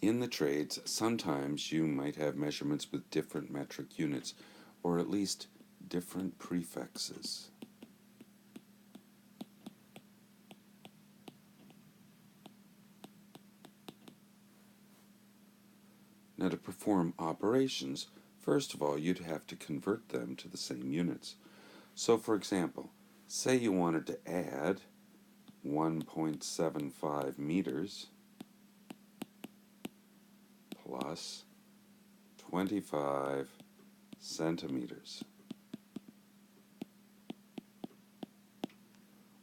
In the trades, sometimes you might have measurements with different metric units, or at least different prefixes. Now, to perform operations, first of all, you'd have to convert them to the same units. So, for example, say you wanted to add 1.75 meters plus 25 centimeters.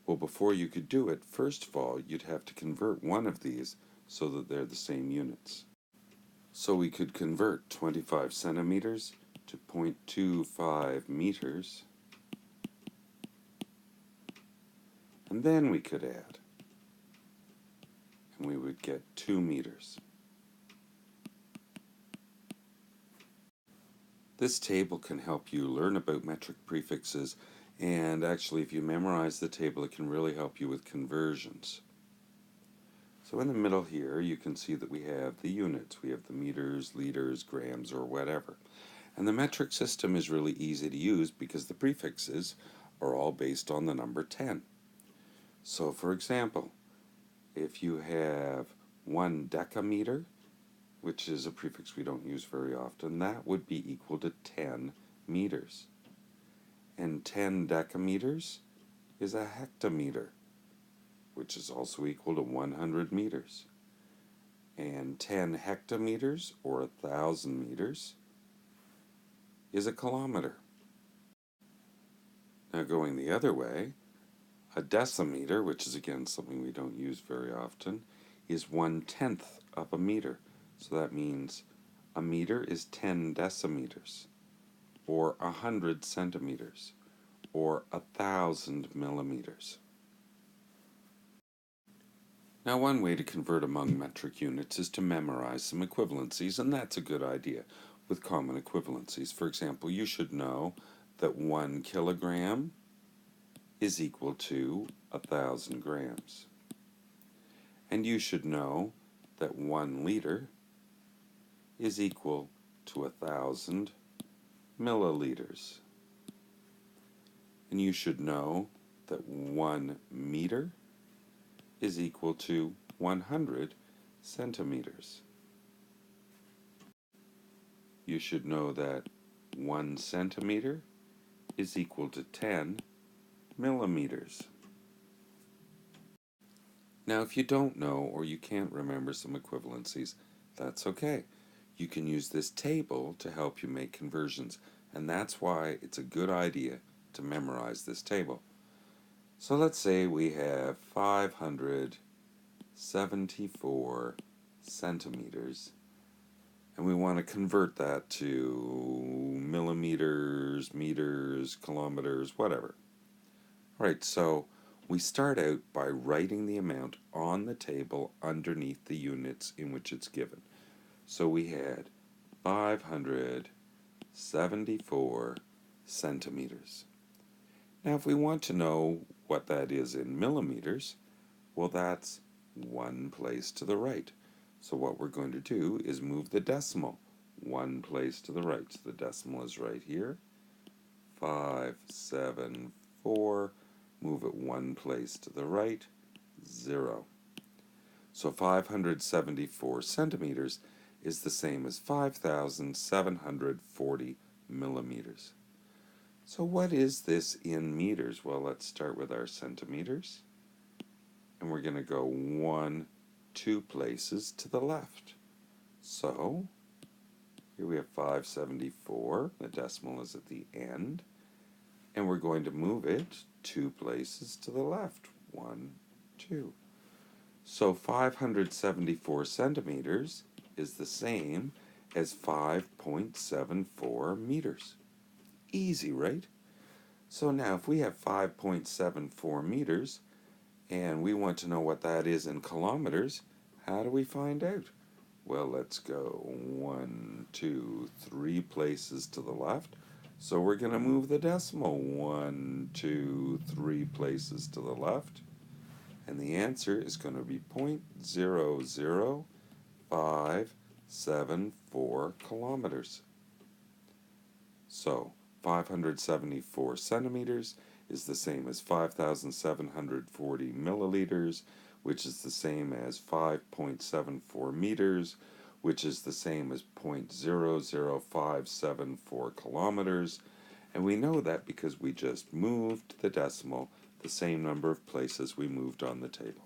Well, before you could do it, first of all, you'd have to convert one of these so that they're the same units. So we could convert 25 centimeters to 0.25 meters, and then we could add, and we would get 2 meters. This table can help you learn about metric prefixes, and actually if you memorize the table, it can really help you with conversions. So in the middle here, you can see that we have the units. We have the meters, liters, grams, or whatever. And the metric system is really easy to use because the prefixes are all based on the number 10. So for example, if you have 1 decameter, which is a prefix we don't use very often, that would be equal to 10 meters. And 10 decameters is a hectometer, which is also equal to 100 meters. And 10 hectometers, or 1,000 meters, is a kilometer. Now going the other way, a decimeter, which is again something we don't use very often, is 1/10 of a meter. So that means a meter is 10 decimeters, or 100 centimeters, or 1,000 millimeters. Now, one way to convert among metric units is to memorize some equivalencies, and that's a good idea with common equivalencies. For example, you should know that 1 kilogram is equal to 1,000 grams. And you should know that 1 liter is equal to 1,000 milliliters. And you should know that 1 meter is equal to 100 centimeters. You should know that 1 centimeter is equal to 10 millimeters. Now, if you don't know or you can't remember some equivalencies, that's okay. You can use this table to help you make conversions, and that's why it's a good idea to memorize this table. So let's say we have 574 centimeters, and we want to convert that to millimeters, meters, kilometers, whatever. All right, so we start out by writing the amount on the table underneath the units in which it's given. So we had 574 centimeters. Now, if we want to know what that is in millimeters, well, that's one place to the right. So what we're going to do is move the decimal one place to the right. So the decimal is right here. 574. Move it one place to the right. 0. So 574 centimeters is the same as 5,740 millimeters. So what is this in meters? Well, let's start with our centimeters. And we're going to go 2 places to the left. So here we have 574. The decimal is at the end. And we're going to move it 2 places to the left. 1, 2. So 574 centimeters is the same as 5.74 meters. Easy, right? So now if we have 5.74 meters and we want to know what that is in kilometers, how do we find out? Well, let's go 1, 2, 3 places to the left. So we're going to move the decimal 1, 2, 3 places to the left. And the answer is going to be 0.005 5,774 kilometers. So 574 centimeters is the same as 5,740 milliliters, which is the same as 5.74 meters, which is the same as 0.00574 kilometers. And we know that because we just moved the decimal the same number of places we moved on the table.